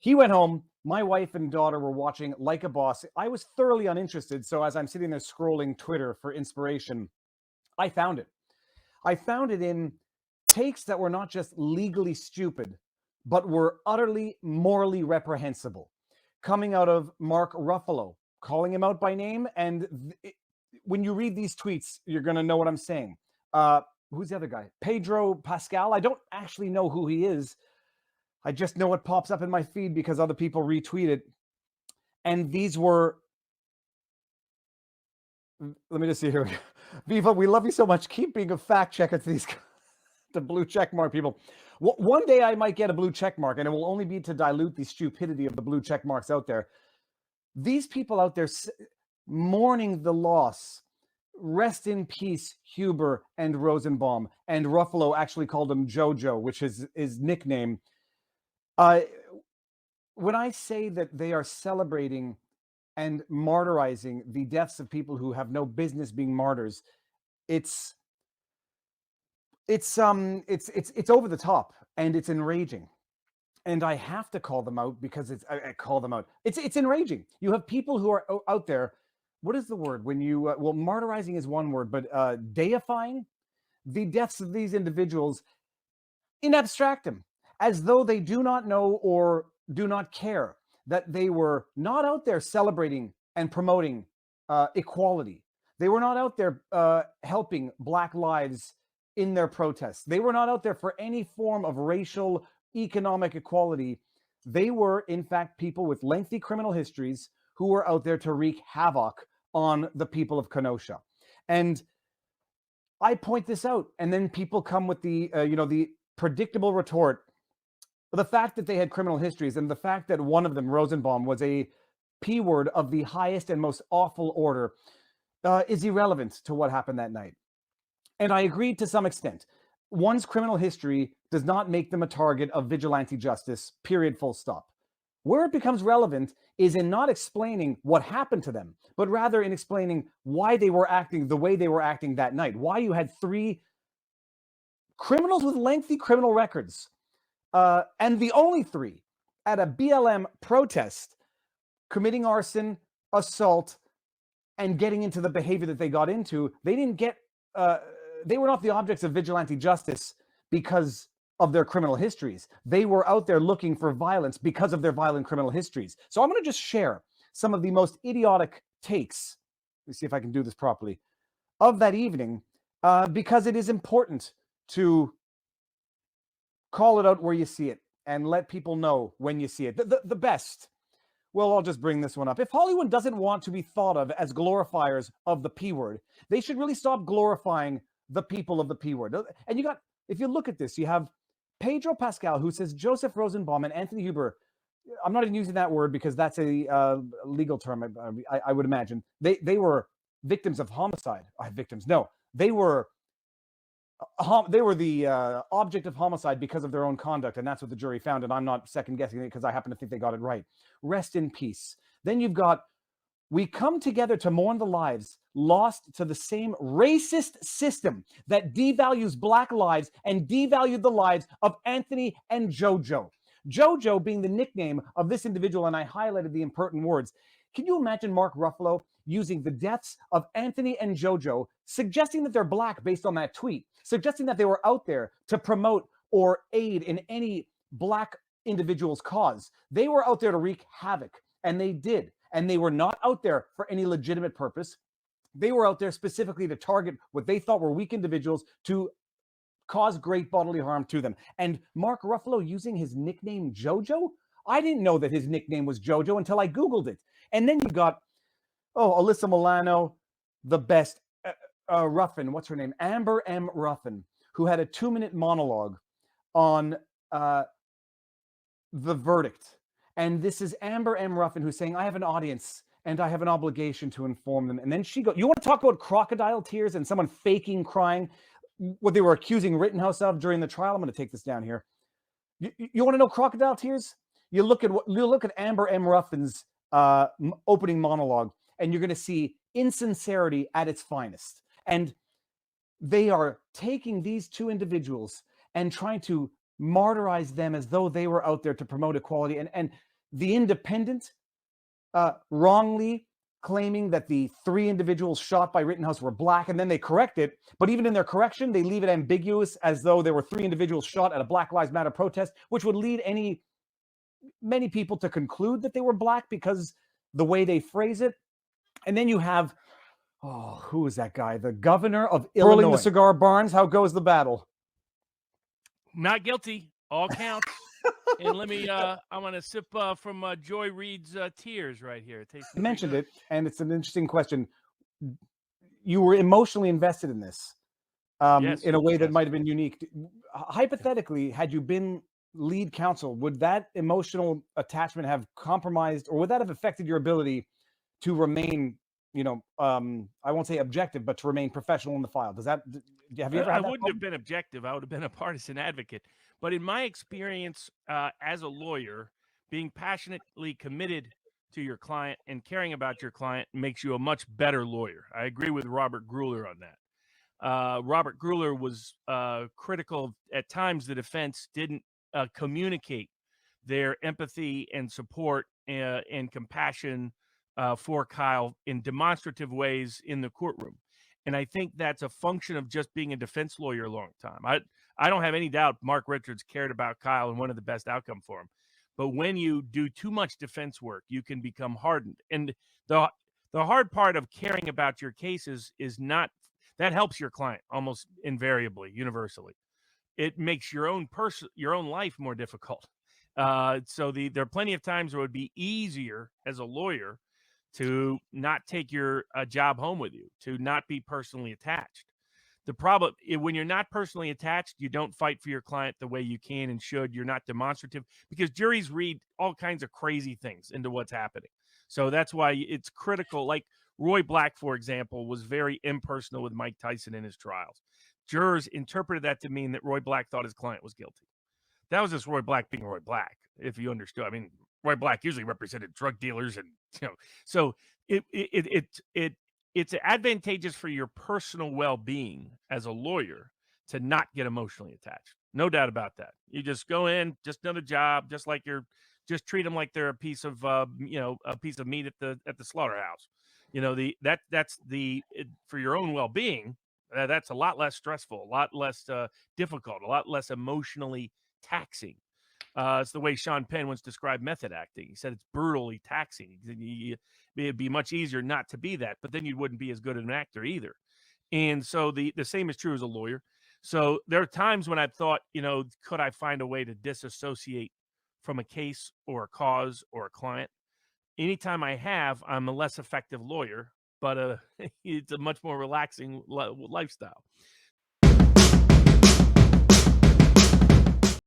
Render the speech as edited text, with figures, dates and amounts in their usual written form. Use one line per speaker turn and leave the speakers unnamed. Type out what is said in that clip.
He went home. My wife and daughter were watching Like a Boss. I was thoroughly uninterested. So as I'm sitting there scrolling Twitter for inspiration, I found it. I found it in takes that were not just legally stupid, but were utterly morally reprehensible. Coming out of Mark Ruffalo, calling him out by name. And when you read these tweets, you're going to know what I'm saying. Who's the other guy? Pedro Pascal. I don't actually know who he is. I just know it pops up in my feed because other people retweet it. And these were, let me just see here. Viva, we love you so much. Keep being a fact checker to these, the blue check mark people. One day I might get a blue check mark, and it will only be to dilute the stupidity of the blue check marks out there. These people out there mourning the loss. Rest in peace, Huber and Rosenbaum. And Ruffalo actually called him Jojo, which is his nickname. When I say that they are celebrating and martyrizing the deaths of people who have no business being martyrs, it's over the top and it's enraging. And I have to call them out because I call them out. It's enraging. You have people who are out there. What is the word when you well, martyrizing is one word, but deifying the deaths of these individuals in abstractum, as though they do not know or do not care that they were not out there celebrating and promoting equality. They were not out there helping Black lives in their protests. They were not out there for any form of racial, economic equality. They were, in fact, people with lengthy criminal histories who were out there to wreak havoc on the people of Kenosha. And I point this out, and then people come with the, the predictable retort. The fact that they had criminal histories and the fact that one of them, Rosenbaum, was a P word of the highest and most awful order is irrelevant to what happened that night. And I agreed to some extent. One's criminal history does not make them a target of vigilante justice, period, full stop. Where it becomes relevant is in not explaining what happened to them, but rather in explaining why they were acting the way they were acting that night. Why you had 3 criminals with lengthy criminal records, and the only 3 at a BLM protest committing arson, assault, and getting into the behavior that they got into. They didn't get, they were not the objects of vigilante justice because of their criminal histories. They were out there looking for violence because of their violent criminal histories. So I'm going to just share some of the most idiotic takes, let me see if I can do this properly, of that evening, because it is important to call it out where you see it and let people know when you see it. The best. Well, I'll just bring this one up. If Hollywood doesn't want to be thought of as glorifiers of the P word, they should really stop glorifying the people of the P word. And you got, if you look at this, you have Pedro Pascal, who says Joseph Rosenbaum and Anthony Huber. I'm not even using that word because that's a legal term, I would imagine. They were victims of homicide. They were the object of homicide because of their own conduct, and that's what the jury found, and I'm not second-guessing it because I happen to think they got it right. Rest in peace. Then you've got, we come together to mourn the lives lost to the same racist system that devalues Black lives and devalued the lives of Anthony and Jojo. Jojo being the nickname of this individual, and I highlighted the impertinent words. Can you imagine Mark Ruffalo using the deaths of Anthony and Jojo, suggesting that they're Black based on that tweet, suggesting that they were out there to promote or aid in any Black individual's cause? They were out there to wreak havoc, and they did. And they were not out there for any legitimate purpose. They were out there specifically to target what they thought were weak individuals to cause great bodily harm to them. And Mark Ruffalo using his nickname Jojo? I didn't know that his nickname was Jojo until I Googled it. And then you got, Alyssa Milano, the best, Ruffin, what's her name? Amber M. Ruffin, who had a 2-minute monologue on the verdict. And this is Amber M. Ruffin who's saying, I have an audience and I have an obligation to inform them. And then she goes, you want to talk about crocodile tears and someone faking crying, what they were accusing Rittenhouse of during the trial? I'm going to take this down here. You want to know crocodile tears? You look at Amber M. Ruffin's opening monologue, and you're going to see insincerity at its finest. And they are taking these 2 individuals and trying to martyrize them as though they were out there to promote equality. And The Independent wrongly claiming that the 3 individuals shot by Rittenhouse were black, and then they correct it. But even in their correction, they leave it ambiguous as though there were 3 individuals shot at a Black Lives Matter protest, which would lead many people to conclude that they were black because the way they phrase it. And then you have, who is that guy? The governor of Illinois. Hurling the cigar barns. How goes the battle?
Not guilty. All counts. And let me, I'm going to sip from Joy Reid's tears right here. It tastes.
I mentioned it, and it's an interesting question. You were emotionally invested in this
yes,
in a way that might have been unique. Hypothetically, had you been lead counsel, would that emotional attachment have compromised, or would that have affected your ability to remain, I won't say objective, but to remain professional in the file? Have you ever had
I
that
wouldn't have been objective. I would have been a partisan advocate. But in my experience as a lawyer, being passionately committed to your client and caring about your client makes you a much better lawyer. I agree with Robert Gruler on that. Robert Gruler was critical at times the defense didn't communicate their empathy and support and compassion for Kyle in demonstrative ways in the courtroom. And I think that's a function of just being a defense lawyer a long time. I don't have any doubt Mark Richards cared about Kyle and wanted the best outcome for him. But when you do too much defense work, you can become hardened. And the hard part of caring about your cases is not that helps your client almost invariably, universally. It makes your own life more difficult. So there are plenty of times where it would be easier as a lawyer to not take your job home with you, to not be personally attached. The problem when you're not personally attached, you don't fight for your client the way you can and should. You're not demonstrative because juries read all kinds of crazy things into what's happening. So that's why it's critical. Like Roy Black, for example, was very impersonal with Mike Tyson in his trials. Jurors interpreted that to mean that Roy Black thought his client was guilty. That was just Roy Black being Roy Black, if you understood. I mean, Roy Black usually represented drug dealers, and so it's advantageous for your personal well-being as a lawyer to not get emotionally attached. No doubt about that. You just go in, just another job, just treat them like they're a piece of a piece of meat at the slaughterhouse. For your own well-being. That's a lot less stressful, a lot less difficult, a lot less emotionally taxing. It's the way Sean Penn once described method acting. He said it's brutally taxing. It'd be much easier not to be that, but then you wouldn't be as good an actor either. And so the same is true as a lawyer. So there are times when I've thought, could I find a way to disassociate from a case or a cause or a client? Anytime I have, I'm a less effective lawyer, but it's a much more relaxing lifestyle.